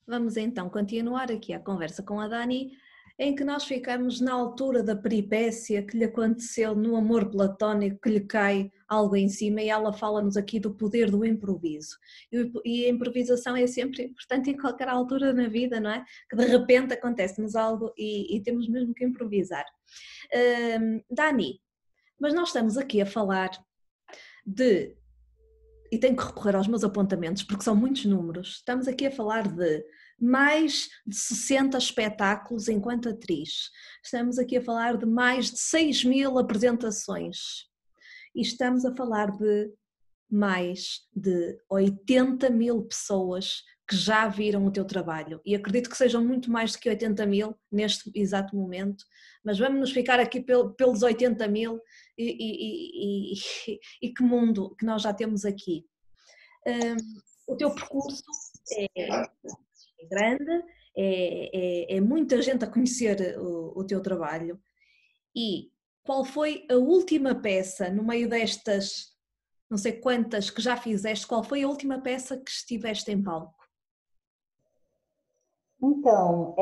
Vamos então continuar aqui a conversa com a Dani, em que nós ficamos na altura da peripécia que lhe aconteceu no amor platónico, que lhe cai algo em cima e ela fala-nos aqui do poder do improviso. E a improvisação é sempre importante em qualquer altura na vida, não é? Que de repente acontece-nos algo e temos mesmo que improvisar. Dani, mas nós estamos aqui a falar de, e tenho que recorrer aos meus apontamentos porque são muitos números, estamos aqui a falar de mais de 60 espetáculos enquanto atriz, estamos aqui a falar de mais de 6.000 apresentações e estamos a falar de mais de 80.000 pessoas que já viram o teu trabalho e acredito que sejam muito mais do que 80.000 neste exato momento, mas vamos nos ficar aqui pelos 80.000 e que mundo que nós já temos aqui. O teu percurso é grande, é muita gente a conhecer o teu trabalho. E qual foi a última peça no meio destas, não sei quantas que já fizeste, qual foi a última peça que estiveste em palco? Então,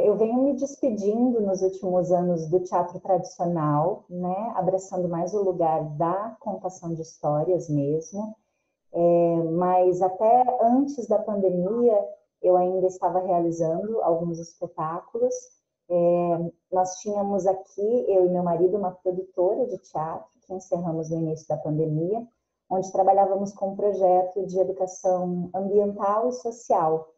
eu venho me despedindo nos últimos anos do teatro tradicional, né? Abraçando mais o lugar da contação de histórias mesmo. Mas até antes da pandemia, eu ainda estava realizando alguns espetáculos. Nós tínhamos aqui, eu e meu marido, uma produtora de teatro, que encerramos no início da pandemia, onde trabalhávamos com um projeto de educação ambiental e social.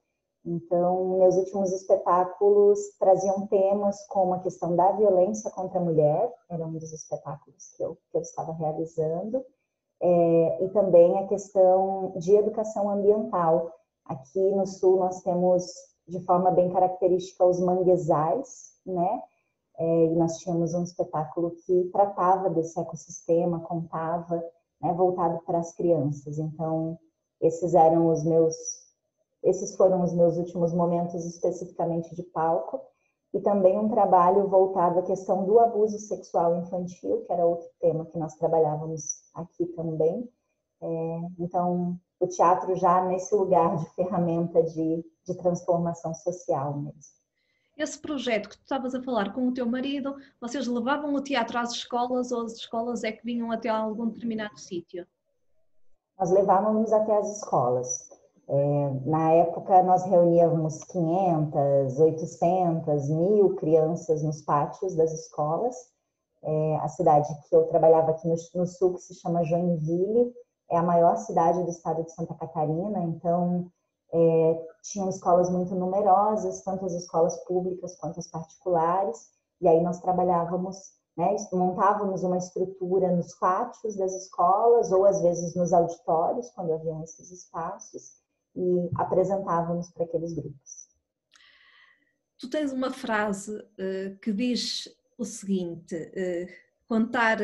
Então, meus últimos espetáculos traziam temas como a questão da violência contra a mulher, era um dos espetáculos que eu estava realizando, e também a questão de educação ambiental. Aqui no Sul nós temos, de forma bem característica, os manguezais, né? E nós tínhamos um espetáculo que tratava desse ecossistema, contava, né, voltado para as crianças. Então, esses foram os meus últimos momentos especificamente de palco, e também um trabalho voltado à questão do abuso sexual infantil, que era outro tema que nós trabalhávamos aqui também. Então, o teatro já nesse lugar de ferramenta de transformação social mesmo. Esse projeto que tu estavas a falar com o teu marido, vocês levavam o teatro às escolas ou as escolas é que vinham até algum determinado sítio? Nós levávamos até as escolas. Na época, nós reuníamos 500, 800, 1.000 crianças nos pátios das escolas. A cidade que eu trabalhava aqui no Sul, que se chama Joinville, é a maior cidade do estado de Santa Catarina, então tinham escolas muito numerosas, tanto as escolas públicas quanto as particulares, e aí nós trabalhávamos, né, montávamos uma estrutura nos pátios das escolas, ou às vezes nos auditórios, quando haviam esses espaços, e apresentávamos para aqueles grupos. Tu tens uma frase que diz o seguinte, contar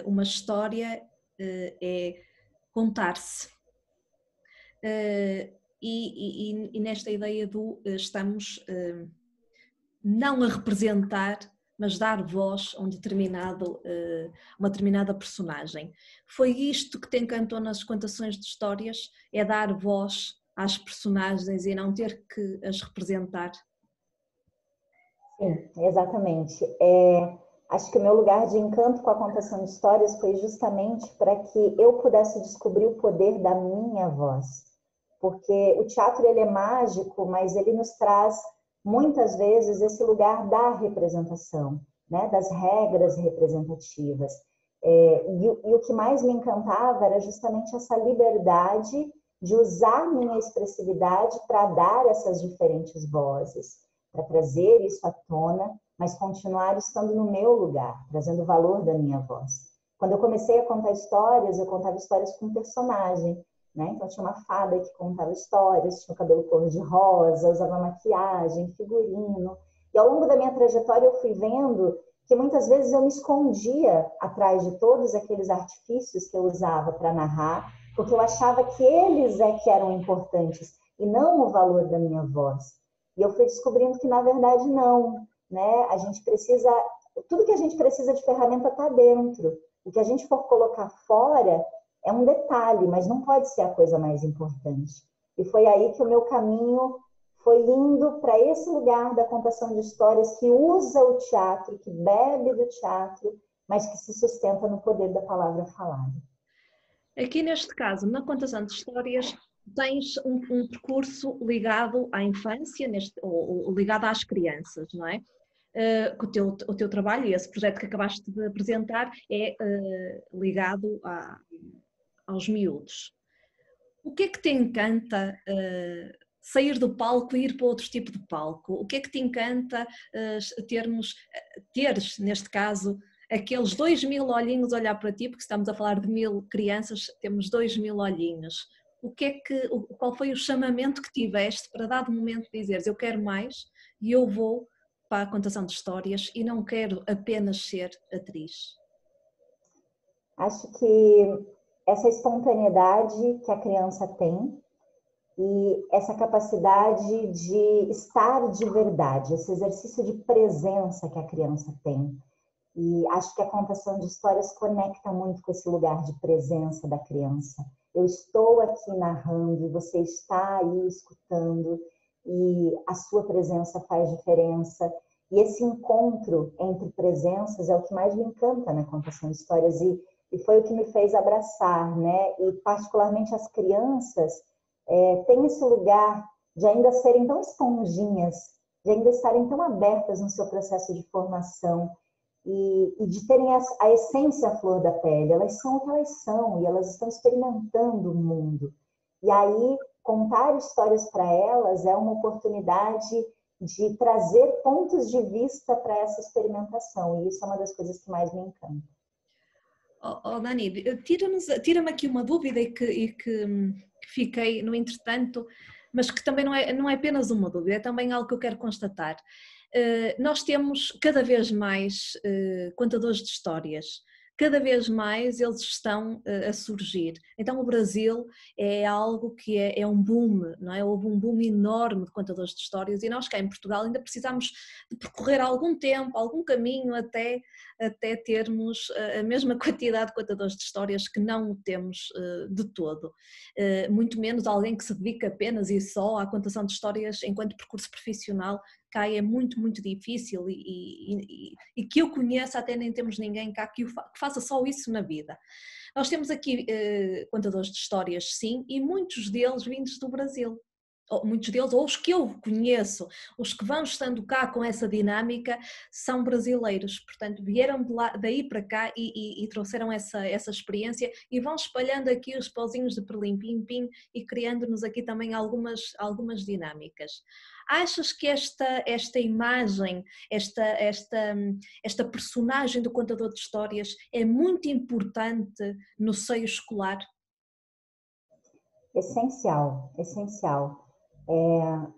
uma história é contar-se. E nesta ideia do estamos não a representar, mas dar voz a uma determinada personagem. Foi isto que te encantou nas contações de histórias? É dar voz às personagens e não ter que as representar? Sim, exatamente. Acho que o meu lugar de encanto com a contação de histórias foi justamente para que eu pudesse descobrir o poder da minha voz. Porque o teatro ele é mágico, mas ele nos traz muitas vezes esse lugar da representação, né? Das regras representativas. E o que mais me encantava era justamente essa liberdade de usar minha expressividade para dar essas diferentes vozes, para trazer isso à tona, mas continuar estando no meu lugar, trazendo o valor da minha voz. Quando eu comecei a contar histórias, eu contava histórias com personagem, né? Então tinha uma fada que contava histórias, tinha o cabelo cor-de-rosa, usava maquiagem, figurino. E ao longo da minha trajetória eu fui vendo que muitas vezes eu me escondia atrás de todos aqueles artifícios que eu usava para narrar, porque eu achava que eles que eram importantes e não o valor da minha voz. E eu fui descobrindo que, na verdade, não, né? A gente precisa... Tudo que a gente precisa de ferramenta está dentro. O que a gente for colocar fora é um detalhe, mas não pode ser a coisa mais importante. E foi aí que o meu caminho foi indo para esse lugar da contação de histórias que usa o teatro, que bebe do teatro, mas que se sustenta no poder da palavra falada. Aqui neste caso, na contação de histórias, tens um percurso ligado à infância, ou ligado às crianças, não é? Que o teu trabalho e esse projeto que acabaste de apresentar é ligado aos miúdos. O que é que te encanta sair do palco e ir para outro tipo de palco? O que é que te encanta teres, neste caso, aqueles 2.000 olhinhos a olhar para ti, porque estamos a falar de 1.000 crianças, temos 2.000 olhinhos. Qual foi o chamamento que tiveste para, dado momento, dizeres eu quero mais e eu vou para a contação de histórias e não quero apenas ser atriz? Acho que essa espontaneidade que a criança tem e essa capacidade de estar de verdade, esse exercício de presença que a criança tem. E acho que a contação de histórias conecta muito com esse lugar de presença da criança. Eu estou aqui narrando e você está aí escutando e a sua presença faz diferença. E esse encontro entre presenças é o que mais me encanta na contação de histórias e foi o que me fez abraçar, né? E particularmente as crianças têm esse lugar de ainda serem tão esponjinhas, de ainda estarem tão abertas no seu processo de formação e de terem a essência à flor da pele. Elas são o que elas são e elas estão experimentando o mundo. E aí, contar histórias para elas é uma oportunidade de trazer pontos de vista para essa experimentação. E isso é uma das coisas que mais me encanta. Dani, tira-me aqui uma dúvida e que fiquei no entretanto, mas que também não é apenas uma dúvida, é também algo que eu quero constatar. Nós temos cada vez mais contadores de histórias, cada vez mais eles estão a surgir. Então o Brasil é algo que é um boom, não é? Houve um boom enorme de contadores de histórias e nós cá em Portugal ainda precisamos de percorrer algum tempo, algum caminho até termos a mesma quantidade de contadores de histórias, que não o temos de todo. Muito menos alguém que se dedica apenas e só à contação de histórias enquanto percurso profissional. Cá é muito, muito difícil e que eu conheça até nem temos ninguém cá que faça só isso na vida. Nós temos aqui contadores de histórias, sim, e muitos deles vindos do Brasil. Muitos deles, ou os que eu conheço, os que vão estando cá com essa dinâmica, são brasileiros, portanto vieram daí para cá e trouxeram essa experiência e vão espalhando aqui os pauzinhos de perlim-pim-pim e criando-nos aqui também algumas dinâmicas. Achas que esta imagem, esta personagem do contador de histórias é muito importante no seio escolar? Essencial, essencial.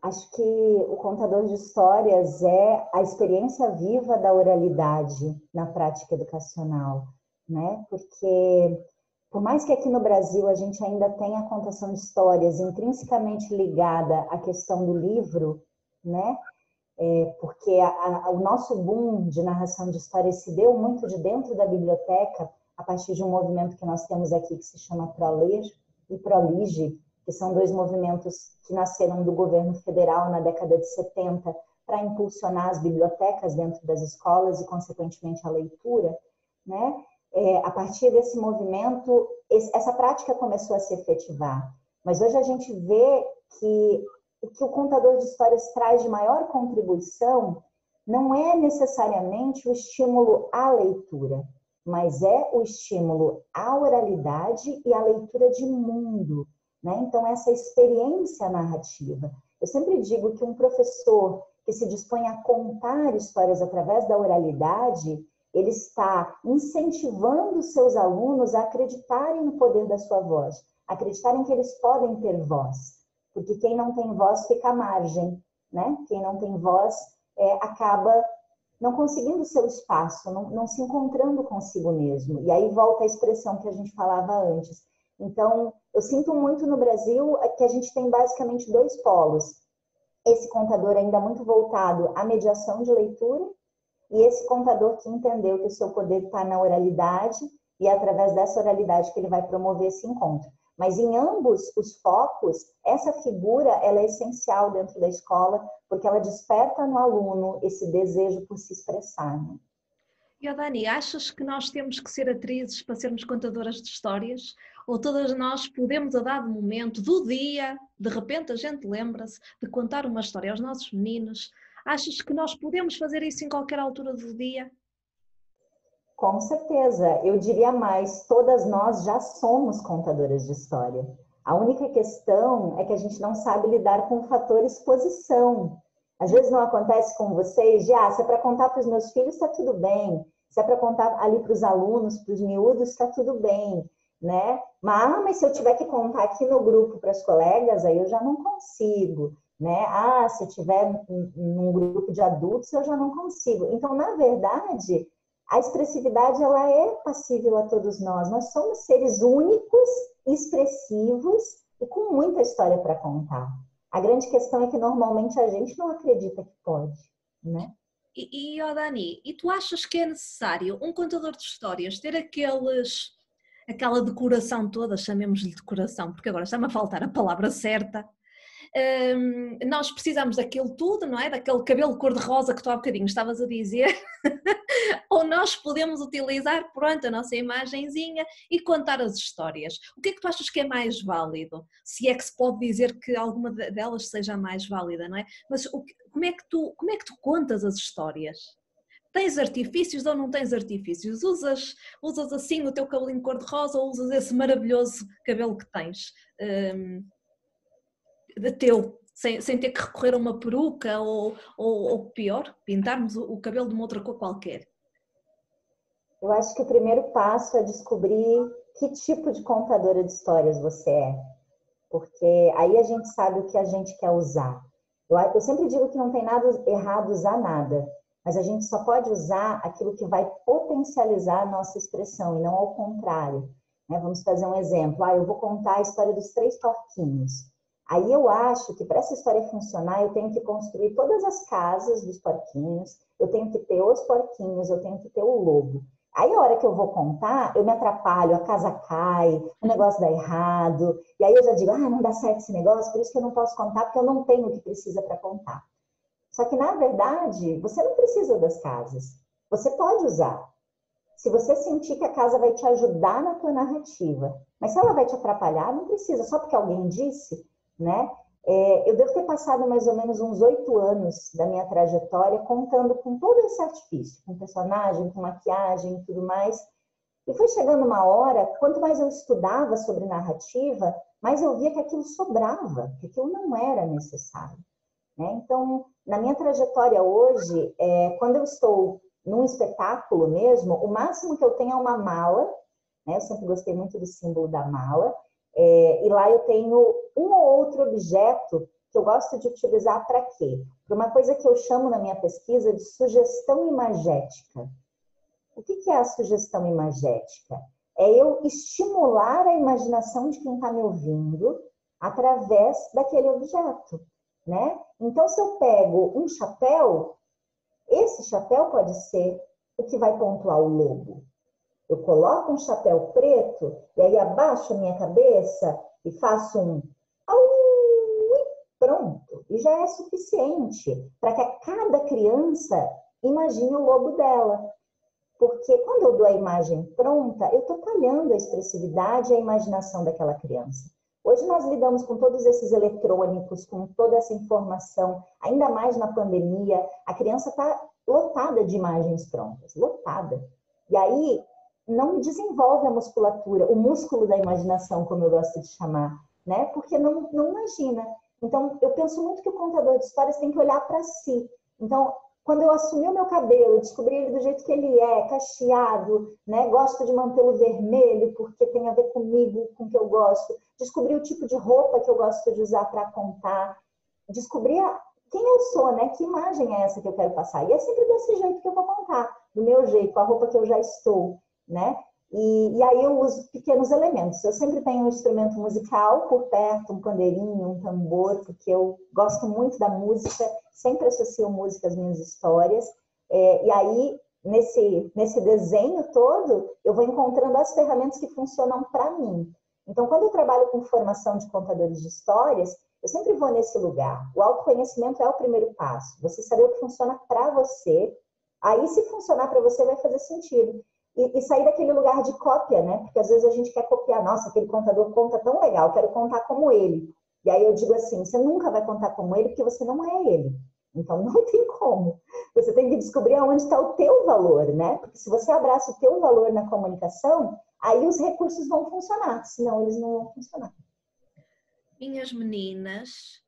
Acho que o contador de histórias é a experiência viva da oralidade na prática educacional, né? Porque, por mais que aqui no Brasil a gente ainda tenha a contação de histórias intrinsecamente ligada à questão do livro, né? Porque o nosso boom de narração de histórias se deu muito de dentro da biblioteca, a partir de um movimento que nós temos aqui que se chama ProLer e ProLige, que são dois movimentos que nasceram do governo federal na década de 70 para impulsionar as bibliotecas dentro das escolas e, consequentemente, a leitura, né? A partir desse movimento, essa prática começou a se efetivar. Mas hoje a gente vê que o que o contador de histórias traz de maior contribuição não é necessariamente o estímulo à leitura, mas é o estímulo à oralidade e à leitura de mundo, né? Então, essa experiência narrativa. Eu sempre digo que um professor que se dispõe a contar histórias através da oralidade, ele está incentivando seus alunos a acreditarem no poder da sua voz, acreditarem que eles podem ter voz. Porque quem não tem voz fica à margem, né? Quem não tem voz acaba não conseguindo seu espaço, não se encontrando consigo mesmo. E aí volta a expressão que a gente falava antes. Então, eu sinto muito no Brasil que a gente tem basicamente dois polos. Esse contador ainda muito voltado à mediação de leitura e esse contador que entendeu que o seu poder está na oralidade e é através dessa oralidade que ele vai promover esse encontro. Mas em ambos os focos, essa figura ela é essencial dentro da escola, porque ela desperta no aluno esse desejo por se expressar. Né? E, Dani, achas que nós temos que ser atrizes para sermos contadoras de histórias? Ou todas nós podemos, a dado momento do dia, de repente a gente lembra-se de contar uma história aos nossos meninos? Achas que nós podemos fazer isso em qualquer altura do dia? Com certeza, eu diria mais, todas nós já somos contadoras de história. A única questão é que a gente não sabe lidar com o fator exposição. Às vezes não acontece com vocês de, se é para contar para os meus filhos, está tudo bem. Se é para contar ali para os alunos, para os miúdos, está tudo bem, né? Mas se eu tiver que contar aqui no grupo para as colegas, aí eu já não consigo, né? Se eu tiver num grupo de adultos, eu já não consigo. Então, na verdade, a expressividade ela é passível a todos nós. Nós somos seres únicos, expressivos e com muita história para contar. A grande questão é que normalmente a gente não acredita que pode, né? Dani, e tu achas que é necessário um contador de histórias ter aquela decoração toda, chamemos-lhe decoração, porque agora está-me a faltar a palavra certa. Nós precisamos daquilo tudo, não é? Daquele cabelo cor-de-rosa que tu há bocadinho estavas a dizer, ou nós podemos utilizar, pronto, a nossa imagenzinha e contar as histórias. O que é que tu achas que é mais válido? Se é que se pode dizer que alguma delas seja mais válida, não é? Mas como é que tu contas as histórias? Tens artifícios ou não tens artifícios? Usas assim o teu cabelinho cor-de-rosa ou usas esse maravilhoso cabelo que tens? De teu, sem ter que recorrer a uma peruca ou pior, pintarmos o cabelo de uma outra cor qualquer? Eu acho que o primeiro passo é descobrir que tipo de contadora de histórias você é. Porque aí a gente sabe o que a gente quer usar. Eu sempre digo que não tem nada errado usar nada, mas a gente só pode usar aquilo que vai potencializar a nossa expressão e não ao contrário. Né? Vamos fazer um exemplo. Eu vou contar a história dos 3 porquinhos. Aí eu acho que para essa história funcionar, eu tenho que construir todas as casas dos porquinhos, eu tenho que ter os porquinhos, eu tenho que ter o lobo. Aí a hora que eu vou contar, eu me atrapalho, a casa cai, o negócio dá errado, e aí eu já digo, não dá certo esse negócio, por isso que eu não posso contar, porque eu não tenho o que precisa para contar. Só que, na verdade, você não precisa das casas. Você pode usar. Se você sentir que a casa vai te ajudar na tua narrativa, mas se ela vai te atrapalhar, não precisa, só porque alguém disse, né? Eu devo ter passado mais ou menos uns 8 anos da minha trajetória contando com todo esse artifício, com personagem, com maquiagem e tudo mais. E foi chegando uma hora, quanto mais eu estudava sobre narrativa, mais eu via que aquilo sobrava, que aquilo não era necessário. Né? Então, na minha trajetória hoje, quando eu estou num espetáculo mesmo, o máximo que eu tenho é uma mala, né? Eu sempre gostei muito do símbolo da mala, e lá eu tenho um ou outro objeto que eu gosto de utilizar para quê? Para uma coisa que eu chamo na minha pesquisa de sugestão imagética. O que é a sugestão imagética? É eu estimular a imaginação de quem está me ouvindo através daquele objeto, né? Então, se eu pego um chapéu, esse chapéu pode ser o que vai pontuar o lobo. Eu coloco um chapéu preto e aí abaixo a minha cabeça e faço um au, pronto. E já é suficiente para que cada criança imagine o lobo dela. Porque quando eu dou a imagem pronta, eu estou talhando a expressividade e a imaginação daquela criança. Hoje nós lidamos com todos esses eletrônicos, com toda essa informação, ainda mais na pandemia, a criança está lotada de imagens prontas, lotada. E aí não desenvolve a musculatura, o músculo da imaginação, como eu gosto de chamar, né? Porque não imagina. Então, eu penso muito que o contador de histórias tem que olhar para si. Então, quando eu assumi o meu cabelo, descobri ele do jeito que ele é, cacheado, né? Gosto de mantê-lo vermelho porque tem a ver comigo, com o que eu gosto. Descobri o tipo de roupa que eu gosto de usar para contar. Descobri quem eu sou, né? Que imagem é essa que eu quero passar? E é sempre desse jeito que eu vou contar, do meu jeito, com a roupa que eu já estou, né? E aí eu uso pequenos elementos. Eu sempre tenho um instrumento musical por perto, um pandeirinho, um tambor, porque eu gosto muito da música, sempre associo música às minhas histórias. E aí, nesse desenho todo, eu vou encontrando as ferramentas que funcionam para mim. Então, quando eu trabalho com formação de contadores de histórias, eu sempre vou nesse lugar. O autoconhecimento é o primeiro passo. Você saber o que funciona para você. Aí, se funcionar para você, vai fazer sentido. E sair daquele lugar de cópia, né? Porque às vezes a gente quer copiar. Nossa, aquele contador conta tão legal, quero contar como ele. E aí eu digo assim, você nunca vai contar como ele, porque você não é ele. Então, não tem como. Você tem que descobrir aonde está o teu valor, né? Porque se você abraça o teu valor na comunicação, aí os recursos vão funcionar, senão eles não vão funcionar. Minhas meninas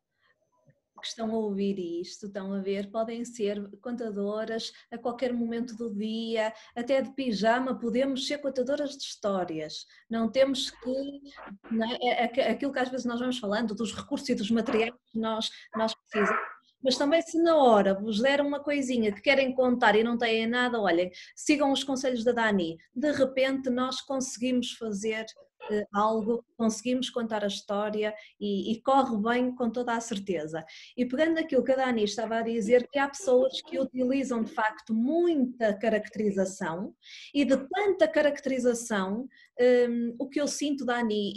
que estão a ouvir isto, estão a ver, podem ser contadoras a qualquer momento do dia, até de pijama, podemos ser contadoras de histórias. Não temos que, não é aquilo que às vezes nós vamos falando, dos recursos e dos materiais que nós precisamos. Mas também se na hora vos deram uma coisinha que querem contar e não têm nada, olhem, sigam os conselhos da Dani, de repente nós conseguimos fazer algo, conseguimos contar a história e corre bem com toda a certeza. E pegando aquilo que a Dani estava a dizer, que há pessoas que utilizam de facto muita caracterização e de tanta caracterização, o que eu sinto, Dani,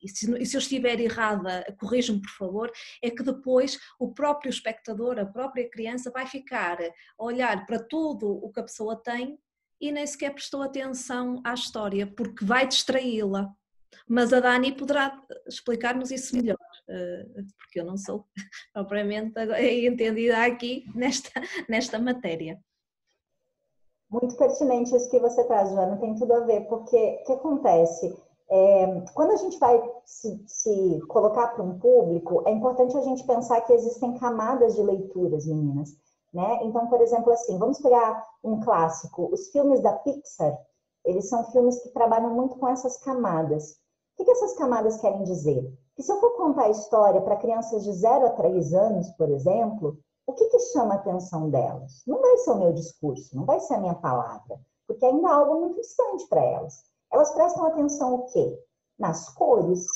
e se eu estiver errada, corrijam-me por favor, é que depois o próprio espectador, a própria criança vai ficar a olhar para tudo o que a pessoa tem e nem sequer prestou atenção à história, porque vai distraí-la. Mas a Dani poderá explicar-nos isso melhor, porque eu não sou propriamente entendida aqui nesta matéria. Muito pertinente isso que você traz, Joana, tem tudo a ver, porque o que acontece? Quando a gente vai se colocar para um público, é importante a gente pensar que existem camadas de leituras, meninas. Né? Então, por exemplo, assim, vamos pegar um clássico, os filmes da Pixar, eles são filmes que trabalham muito com essas camadas. O que essas camadas querem dizer? Que se eu for contar a história para crianças de 0 a 3 anos, por exemplo, o que chama a atenção delas? Não vai ser o meu discurso, não vai ser a minha palavra, porque ainda é algo muito distante para elas. Elas prestam atenção o quê? Nas cores,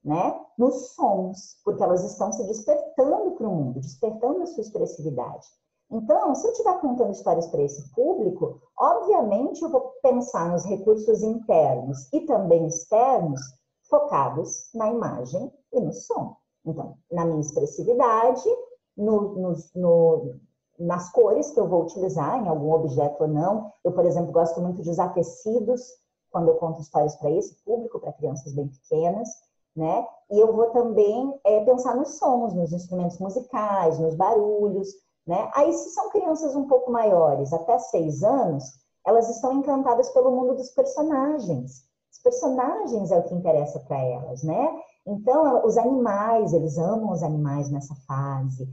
né? Nos sons, porque elas estão se despertando para o mundo, despertando a sua expressividade. Então, se eu estiver contando histórias para esse público, obviamente eu vou pensar nos recursos internos e também externos focados na imagem e no som. Então, na minha expressividade, nas cores que eu vou utilizar em algum objeto ou não. Eu, por exemplo, gosto muito de usar tecidos quando eu conto histórias para esse público, para crianças bem pequenas, né? E eu vou também pensar nos sons, nos instrumentos musicais, nos barulhos, né? Aí, se são crianças um pouco maiores, até 6 anos, elas estão encantadas pelo mundo dos personagens. Os personagens é o que interessa para elas, né? Então, os animais, eles amam os animais nessa fase.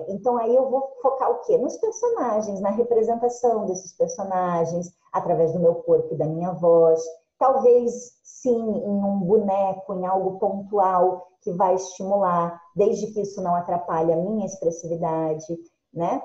Então, aí eu vou focar o quê? Nos personagens, na representação desses personagens, através do meu corpo e da minha voz. Talvez, sim, em um boneco, em algo pontual que vai estimular, desde que isso não atrapalhe a minha expressividade, né?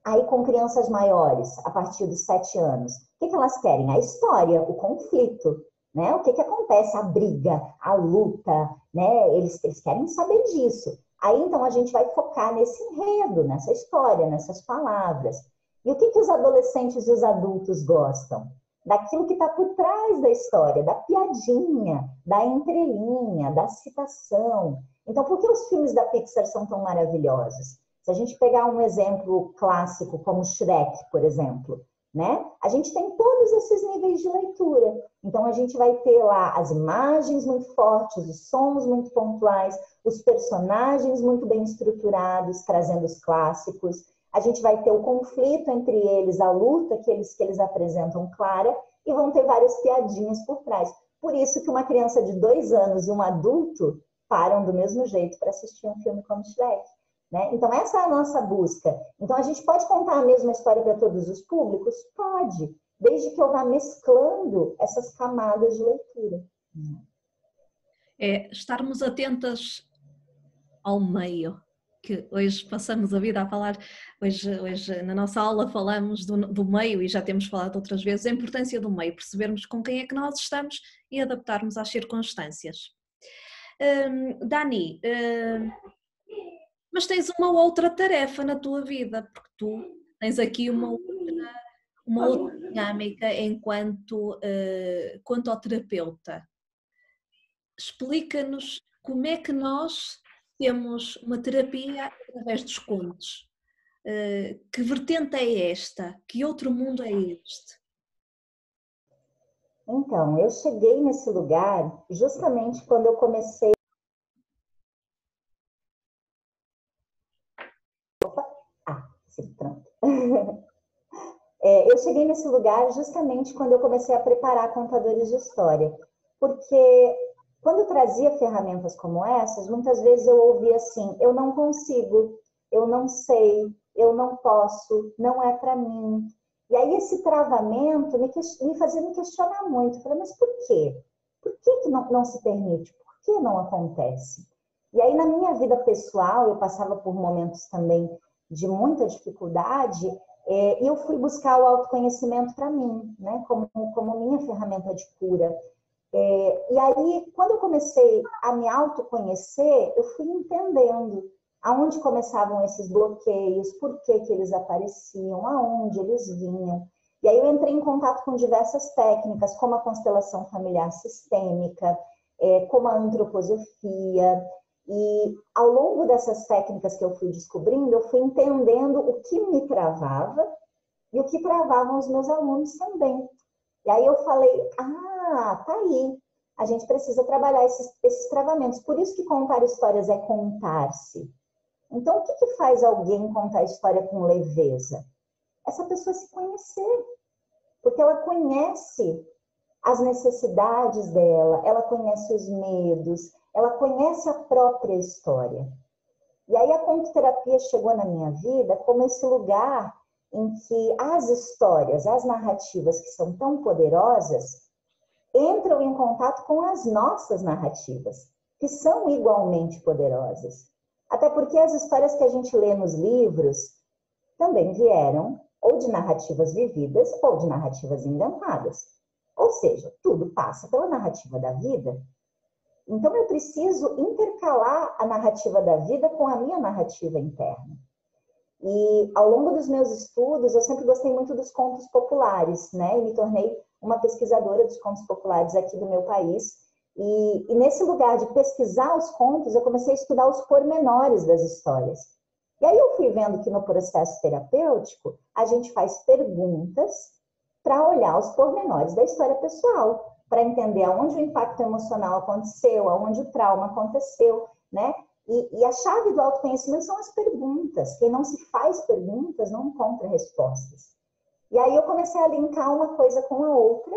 Aí com crianças maiores, a partir dos 7 anos, o que elas querem? A história, o conflito, né? O que acontece? A briga, a luta, né? Eles querem saber disso. Aí então a gente vai focar nesse enredo, nessa história, nessas palavras. E o que os adolescentes e os adultos gostam? Daquilo que está por trás da história, da piadinha, da entrelinha, da citação. Então, por que os filmes da Pixar são tão maravilhosos? Se a gente pegar um exemplo clássico como Shrek, por exemplo, né? A gente tem todos esses níveis de leitura. Então, a gente vai ter lá as imagens muito fortes, os sons muito pontuais, os personagens muito bem estruturados, trazendo os clássicos. A gente vai ter o conflito entre eles, a luta que eles apresentam clara, e vão ter várias piadinhas por trás. Por isso que uma criança de 2 anos e um adulto param do mesmo jeito para assistir um filme como Shrek. Né? Então, essa é a nossa busca. Então, a gente pode contar a mesma história para todos os públicos? Pode, desde que eu vá mesclando essas camadas de leitura. Estarmos atentas ao meio, que hoje passamos a vida a falar, hoje na nossa aula falamos do meio e já temos falado outras vezes, a importância do meio, percebermos com quem é que nós estamos e adaptarmos às circunstâncias. Dani, mas tens uma outra tarefa na tua vida, porque tu tens aqui uma outra dinâmica enquanto contoterapeuta. explica-nos como é que nós temos uma terapia através dos contos. Que vertente é esta? Que outro mundo é este? Então, eu cheguei nesse lugar justamente quando eu comecei. Sim, pronto. Eu cheguei nesse lugar justamente quando eu comecei a preparar contadores de história, porque quando eu trazia ferramentas como essas, muitas vezes eu ouvia assim: eu não consigo, eu não sei, eu não posso, não é para mim. E aí esse travamento me fazia me questionar muito. Eu falei, mas por quê? Por que não se permite? Por que não acontece? E aí na minha vida pessoal, eu passava por momentos também de muita dificuldade, e eu fui buscar o autoconhecimento para mim, né, como minha ferramenta de cura. E aí, quando eu comecei a me autoconhecer, eu fui entendendo aonde começavam esses bloqueios, por que eles apareciam, aonde eles vinham. E aí eu entrei em contato com diversas técnicas, como a constelação familiar sistêmica, como a antroposofia. E ao longo dessas técnicas que eu fui descobrindo, eu fui entendendo o que me travava e o que travavam os meus alunos também. E aí eu falei, tá aí. A gente precisa trabalhar esses travamentos. Por isso que contar histórias é contar-se. Então, o que faz alguém contar história com leveza? Essa pessoa se conhecer. Porque ela conhece as necessidades dela, ela conhece os medos, ela conhece a própria história. E aí a contoterapia chegou na minha vida como esse lugar em que as histórias, as narrativas que são tão poderosas, entram em contato com as nossas narrativas, que são igualmente poderosas. Até porque as histórias que a gente lê nos livros também vieram ou de narrativas vividas ou de narrativas inventadas. Ou seja, tudo passa pela narrativa da vida. Então eu preciso intercalar a narrativa da vida com a minha narrativa interna. E ao longo dos meus estudos, eu sempre gostei muito dos contos populares, né? E me tornei uma pesquisadora dos contos populares aqui do meu país. E nesse lugar de pesquisar os contos, eu comecei a estudar os pormenores das histórias. E aí eu fui vendo que no processo terapêutico, a gente faz perguntas para olhar os pormenores da história pessoal, para entender aonde o impacto emocional aconteceu, aonde o trauma aconteceu, né? E a chave do autoconhecimento são as perguntas. Quem não se faz perguntas não encontra respostas. E aí eu comecei a linkar uma coisa com a outra,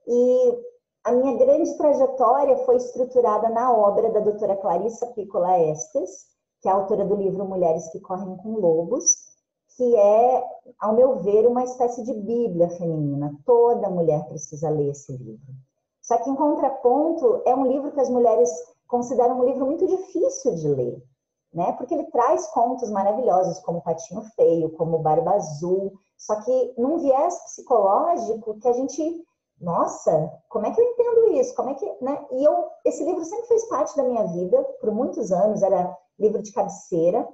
e a minha grande trajetória foi estruturada na obra da doutora Clarissa Piccola Estes, que é a autora do livro Mulheres que Correm com Lobos, que é, ao meu ver, uma espécie de bíblia feminina. Toda mulher precisa ler esse livro. Só que, em contraponto, é um livro que as mulheres consideram um livro muito difícil de ler, né? Porque ele traz contos maravilhosos, como Patinho Feio, como Barba Azul, só que num viés psicológico que a gente... Nossa, como é que eu entendo isso? Como é que, né? E esse livro sempre fez parte da minha vida, por muitos anos, era livro de cabeceira.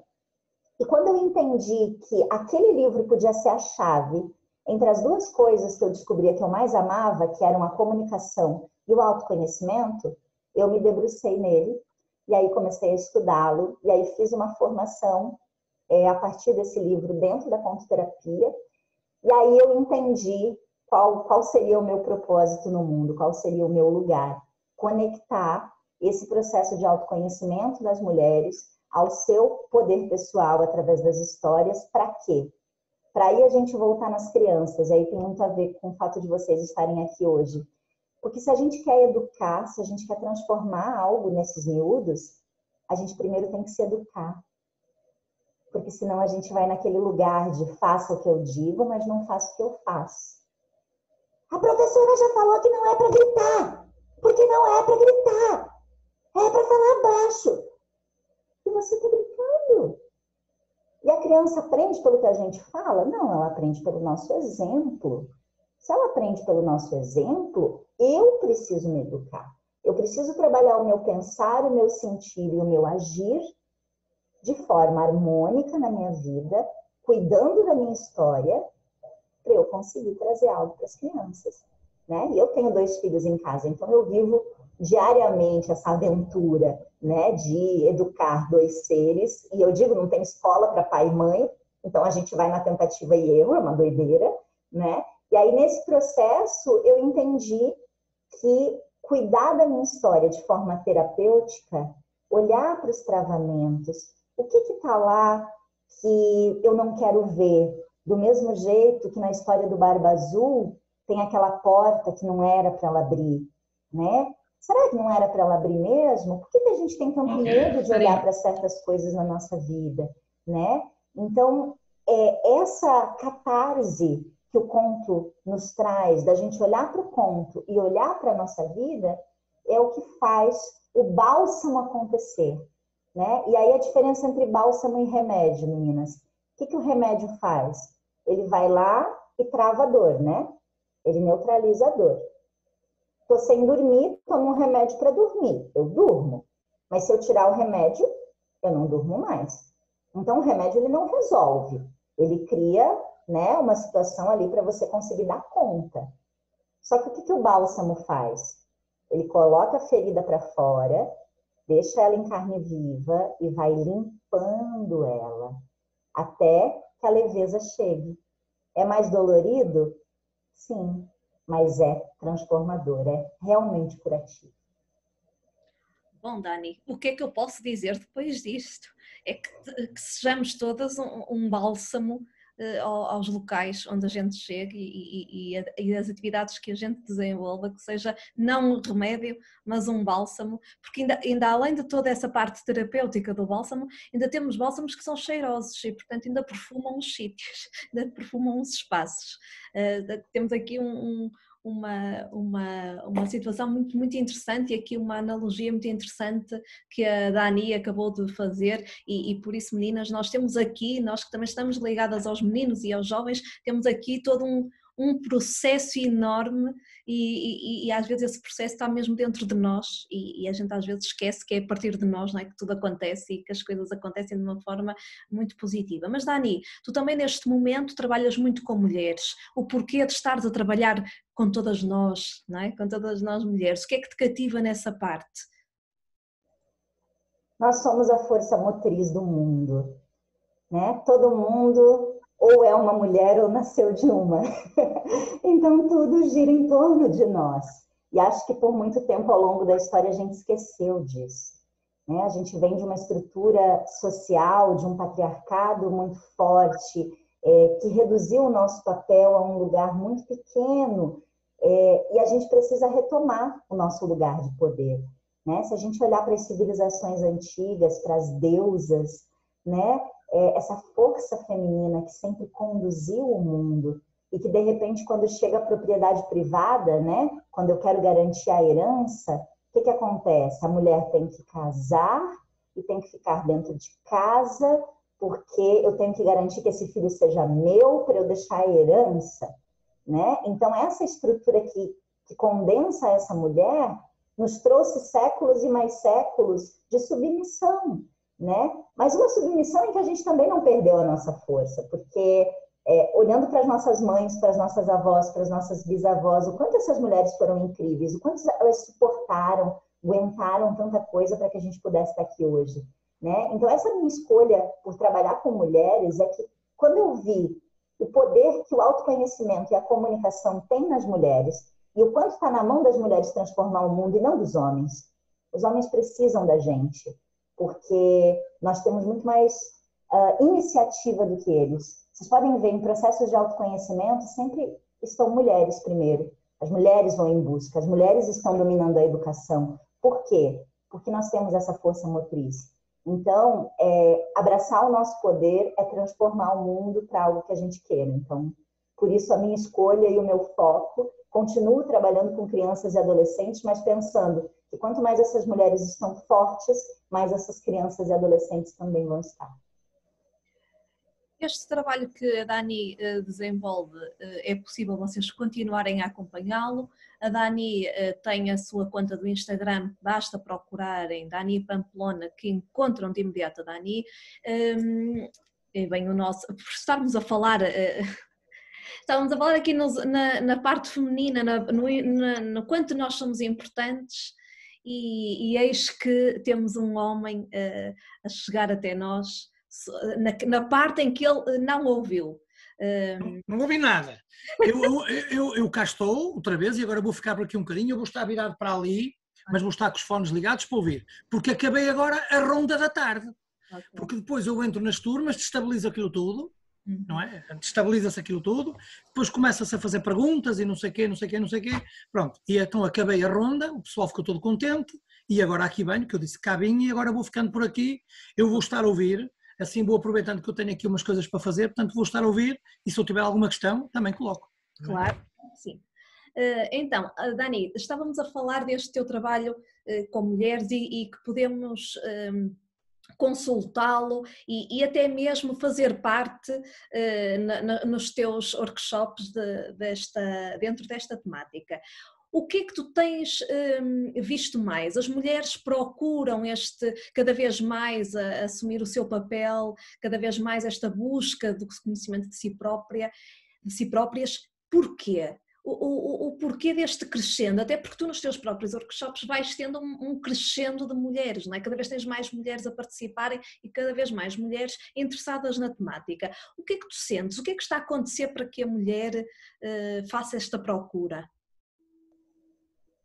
E quando eu entendi que aquele livro podia ser a chave entre as duas coisas que eu descobria que eu mais amava, que eram a comunicação e o autoconhecimento, eu me debrucei nele, e aí comecei a estudá-lo, e aí fiz uma formação a partir desse livro dentro da contoterapia, e aí eu entendi qual seria o meu propósito no mundo, qual seria o meu lugar. Conectar esse processo de autoconhecimento das mulheres ao seu poder pessoal através das histórias, para quê? Para aí a gente voltar nas crianças, aí tem muito a ver com o fato de vocês estarem aqui hoje. Porque se a gente quer educar, se a gente quer transformar algo nesses miúdos, a gente primeiro tem que se educar. Porque senão a gente vai naquele lugar de faça o que eu digo, mas não faço o que eu faço. A professora já falou que não é para gritar. Porque não é para gritar. É para falar baixo. E você está gritando. E a criança aprende pelo que a gente fala? Não, ela aprende pelo nosso exemplo. Se ela aprende pelo nosso exemplo, eu preciso me educar. Eu preciso trabalhar o meu pensar, o meu sentir e o meu agir de forma harmônica na minha vida, cuidando da minha história, para eu conseguir trazer algo para as crianças, né? E eu tenho 2 filhos em casa, então eu vivo diariamente essa aventura, né, de educar dois seres, e eu digo, não tem escola para pai e mãe, então a gente vai na tentativa e erro, é uma doideira, né? E aí nesse processo eu entendi que cuidar da minha história de forma terapêutica, olhar para os travamentos, o que está lá que eu não quero ver, do mesmo jeito que na história do Barba Azul tem aquela porta que não era para ela abrir, né? Será que não era para ela abrir mesmo? Por que a gente tem tanto medo de olhar para certas coisas na nossa vida, né? Então, essa catarse que o conto nos traz, da gente olhar para o conto e olhar para a nossa vida, é o que faz o bálsamo acontecer, né? E aí a diferença entre bálsamo e remédio, meninas. O que o remédio faz? Ele vai lá e trava a dor, né? Ele neutraliza a dor. Estou sem dormir, tomo um remédio para dormir. Eu durmo. Mas se eu tirar o remédio, eu não durmo mais. Então, o remédio ele não resolve. Ele cria, né, uma situação ali para você conseguir dar conta. Só que o que o bálsamo faz? Ele coloca a ferida para fora, deixa ela em carne viva e vai limpando ela até que a leveza chegue. É mais dolorido? Sim, mas é transformador, é realmente curativo. Bom, Dani, o que é que eu posso dizer depois disto? É que sejamos todas um bálsamo aos locais onde a gente chega e as atividades que a gente desenvolva, que seja não um remédio, mas um bálsamo, porque ainda além de toda essa parte terapêutica do bálsamo, ainda temos bálsamos que são cheirosos e, portanto, ainda perfumam os sítios, ainda perfumam os espaços. Temos aqui uma situação muito, muito interessante e aqui uma analogia muito interessante que a Dani acabou de fazer e por isso, meninas, nós temos aqui, nós que também estamos ligadas aos meninos e aos jovens, temos aqui todo um processo enorme e às vezes esse processo está mesmo dentro de nós e a gente às vezes esquece que é a partir de nós, não é, que tudo acontece e que as coisas acontecem de uma forma muito positiva. Mas Dani, tu também neste momento trabalhas muito com mulheres, o porquê de estares a trabalhar com todas nós, não é? Com todas nós mulheres, o que é que te cativa nessa parte? Nós somos a força motriz do mundo, né? Todo mundo ou é uma mulher ou nasceu de uma. Então tudo gira em torno de nós. E acho que por muito tempo ao longo da história a gente esqueceu disso, né? A gente vem de uma estrutura social, de um patriarcado muito forte, que reduziu o nosso papel a um lugar muito pequeno, e a gente precisa retomar o nosso lugar de poder, né? Se a gente olhar para as civilizações antigas, para as deusas, né? Essa força feminina que sempre conduziu o mundo e que, de repente, quando chega a propriedade privada, né? Quando eu quero garantir a herança, o que acontece? A mulher tem que casar e tem que ficar dentro de casa porque eu tenho que garantir que esse filho seja meu para eu deixar a herança, né? Então, essa estrutura que condensa essa mulher nos trouxe séculos e mais séculos de submissão, né? Mas uma submissão em que a gente também não perdeu a nossa força, porque olhando para as nossas mães, para as nossas avós, para as nossas bisavós, o quanto essas mulheres foram incríveis, o quanto elas suportaram, aguentaram tanta coisa para que a gente pudesse estar aqui hoje, né? Então, essa minha escolha por trabalhar com mulheres é que, quando eu vi o poder que o autoconhecimento e a comunicação têm nas mulheres, e o quanto está na mão das mulheres transformar o mundo e não dos homens. Os homens precisam da gente, porque nós temos muito mais iniciativa do que eles. Vocês podem ver, em processos de autoconhecimento, sempre estão mulheres primeiro. As mulheres vão em busca, as mulheres estão dominando a educação. Por quê? Porque nós temos essa força motriz. Então, abraçar o nosso poder é transformar o mundo para algo que a gente queira. Então, por isso a minha escolha e o meu foco, continuo trabalhando com crianças e adolescentes, mas pensando que quanto mais essas mulheres estão fortes, mais essas crianças e adolescentes também vão estar. Este trabalho que a Dani desenvolve, é possível vocês continuarem a acompanhá-lo. A Dani tem a sua conta do Instagram, basta procurarem Dani Pamplona, que encontram de imediato a Dani. E bem, por estarmos a falar... Estávamos a falar aqui na parte feminina, no quanto nós somos importantes e eis que temos um homem a chegar até nós na parte em que ele não ouviu. Não ouvi nada. Eu cá estou outra vez e agora vou ficar por aqui um bocadinho, eu vou estar virado para ali, mas vou estar com os fones ligados para ouvir, porque acabei agora a ronda da tarde, porque depois eu entro nas turmas, destabilizo aquilo tudo, não é? Destabiliza-se aquilo tudo, depois começa-se a fazer perguntas e não sei o quê, não sei o quê, não sei o quê, pronto, e então acabei a ronda, o pessoal ficou todo contente, e agora aqui venho, que eu disse cá vim e agora vou ficando por aqui, eu vou estar a ouvir, assim vou aproveitando que eu tenho aqui umas coisas para fazer, portanto vou estar a ouvir, e se eu tiver alguma questão, também coloco. Claro, sim. Então, Dani, estávamos a falar deste teu trabalho com mulheres e que podemos consultá-lo e até mesmo fazer parte nos teus workshops dentro desta temática. O que é que tu tens visto mais? As mulheres procuram cada vez mais assumir o seu papel, cada vez mais esta busca do conhecimento de si próprias. Porquê? O porquê deste crescendo, até porque tu nos teus próprios workshops vais tendo um crescendo de mulheres, não é? Cada vez tens mais mulheres a participarem e cada vez mais mulheres interessadas na temática. O que é que tu sentes? O que é que está a acontecer para que a mulher faça esta procura?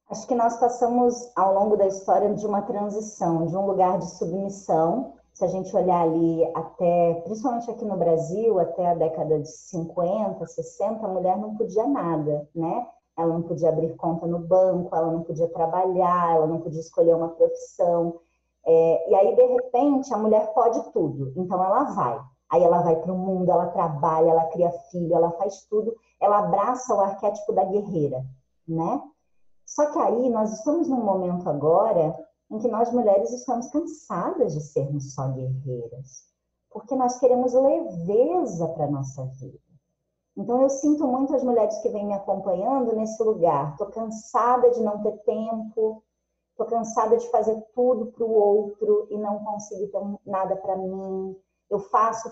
Acho que nós passamos ao longo da história de uma transição, de um lugar de submissão. Se a gente olhar ali até, principalmente aqui no Brasil, até a década de 50, 60, a mulher não podia nada, né? Ela não podia abrir conta no banco, ela não podia trabalhar, ela não podia escolher uma profissão. E aí, de repente, a mulher pode tudo. Então, ela vai. Aí ela vai para o mundo, ela trabalha, ela cria filho, ela faz tudo. Ela abraça o arquétipo da guerreira, né? Só que aí nós estamos num momento agora em que nós mulheres estamos cansadas de sermos só guerreiras, porque nós queremos leveza para a nossa vida. Então eu sinto muito as mulheres que vêm me acompanhando nesse lugar. Estou cansada de não ter tempo, estou cansada de fazer tudo para o outro e não conseguir ter nada para mim. Eu faço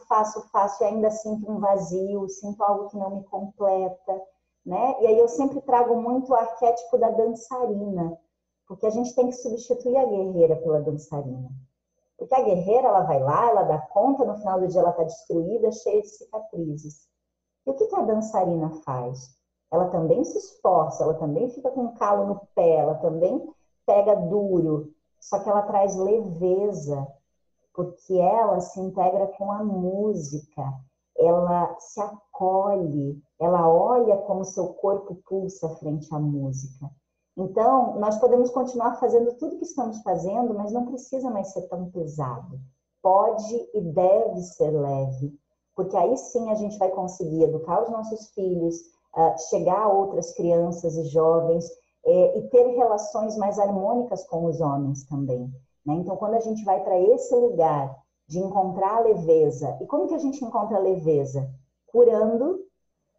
e ainda sinto um vazio, sinto algo que não me completa. Né? E aí eu sempre trago muito o arquétipo da dançarina, porque a gente tem que substituir a guerreira pela dançarina. Porque a guerreira, ela vai lá, ela dá conta, no final do dia ela está destruída, cheia de cicatrizes. E o que a dançarina faz? Ela também se esforça, ela também fica com um calo no pé, ela também pega duro, só que ela traz leveza, porque ela se integra com a música, ela se acolhe, ela olha como seu corpo pulsa frente à música. Então, nós podemos continuar fazendo tudo que estamos fazendo, mas não precisa mais ser tão pesado. Pode e deve ser leve, porque aí sim a gente vai conseguir educar os nossos filhos, chegar a outras crianças e jovens e ter relações mais harmônicas com os homens também. Né? Então, quando a gente vai para esse lugar de encontrar a leveza. E como que a gente encontra a leveza? Curando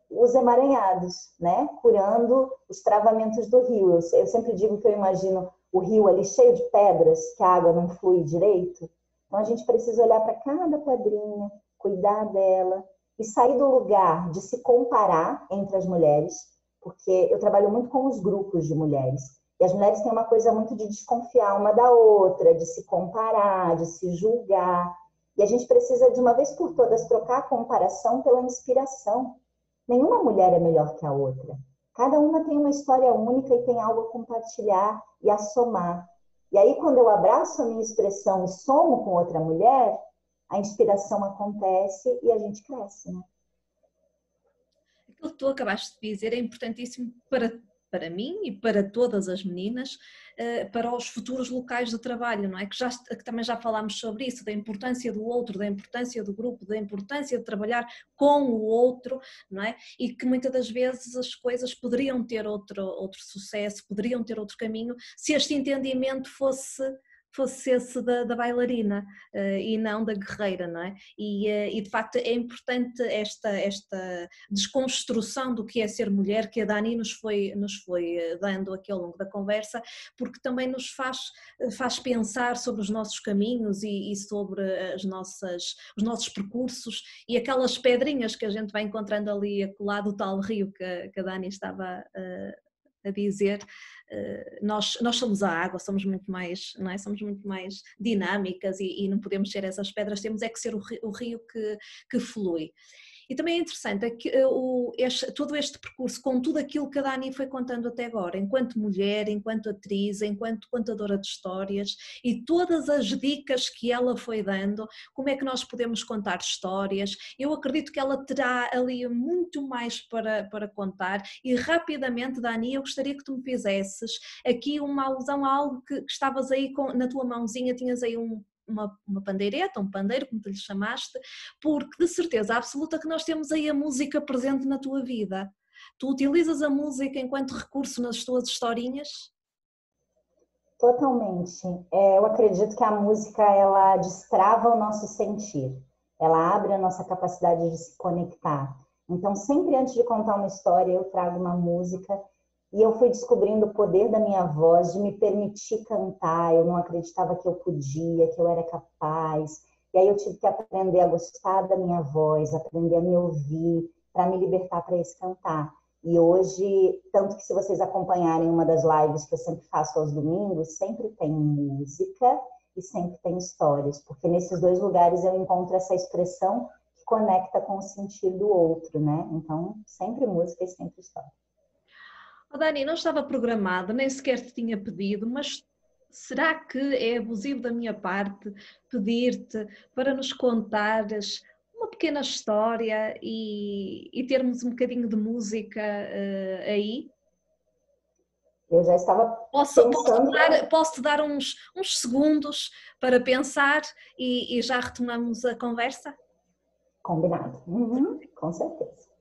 os emaranhados, né? Curando os travamentos do rio. Eu sempre digo que eu imagino o rio ali cheio de pedras, que a água não flui direito. Então a gente precisa olhar para cada pedrinha, cuidar dela e sair do lugar de se comparar entre as mulheres, porque eu trabalho muito com os grupos de mulheres. E as mulheres têm uma coisa muito de desconfiar uma da outra, de se comparar, de se julgar. E a gente precisa, de uma vez por todas, trocar a comparação pela inspiração. Nenhuma mulher é melhor que a outra. Cada uma tem uma história única e tem algo a compartilhar e a somar. E aí, quando eu abraço a minha expressão e somo com outra mulher, a inspiração acontece e a gente cresce, né? Aquilo que tu acabaste de dizer é importantíssimo para mim e para todas as meninas, para os futuros locais de trabalho, não é? Que também já falámos sobre isso, da importância do outro, da importância do grupo, da importância de trabalhar com o outro, não é? E que muitas das vezes as coisas poderiam ter outro sucesso, poderiam ter outro caminho, se este entendimento fosse esse da bailarina e não da guerreira, não é? E de facto é importante esta desconstrução do que é ser mulher, que a Dani nos foi dando aqui ao longo da conversa, porque também nos faz pensar sobre os nossos caminhos e sobre os nossos percursos e aquelas pedrinhas que a gente vai encontrando ali acolá do tal rio que a Dani estava a dizer, nós somos a água, somos muito mais, não é? Somos muito mais dinâmicas e não podemos ser essas pedras, temos é que ser o rio que flui. E também é interessante todo este percurso, com tudo aquilo que a Dani foi contando até agora, enquanto mulher, enquanto atriz, enquanto contadora de histórias, e todas as dicas que ela foi dando, como é que nós podemos contar histórias. Eu acredito que ela terá ali muito mais para contar, e rapidamente, Dani, eu gostaria que tu me fizesses aqui uma alusão a algo que estavas aí na tua mãozinha, tinhas aí uma pandeireta, um pandeiro, como tu lhe chamaste, porque de certeza absoluta que nós temos aí a música presente na tua vida. Tu utilizas a música enquanto recurso nas tuas historinhas? Totalmente. Eu acredito que a música, ela destrava o nosso sentir, ela abre a nossa capacidade de se conectar. Então, sempre antes de contar uma história, eu trago uma música. E eu fui descobrindo o poder da minha voz, de me permitir cantar. Eu não acreditava que eu podia, que eu era capaz. E aí eu tive que aprender a gostar da minha voz, aprender a me ouvir, para me libertar para esse cantar. E hoje, tanto que se vocês acompanharem uma das lives que eu sempre faço aos domingos, sempre tem música e sempre tem histórias. Porque nesses dois lugares eu encontro essa expressão que conecta com o sentir do outro, né? Então, sempre música e sempre história. Oh, Dani, não estava programado, nem sequer te tinha pedido, mas será que é abusivo da minha parte pedir-te para nos contares uma pequena história e termos um bocadinho de música aí? Eu já estava pensando... Posso-te dar uns segundos para pensar e já retomamos a conversa? Combinado. Com certeza.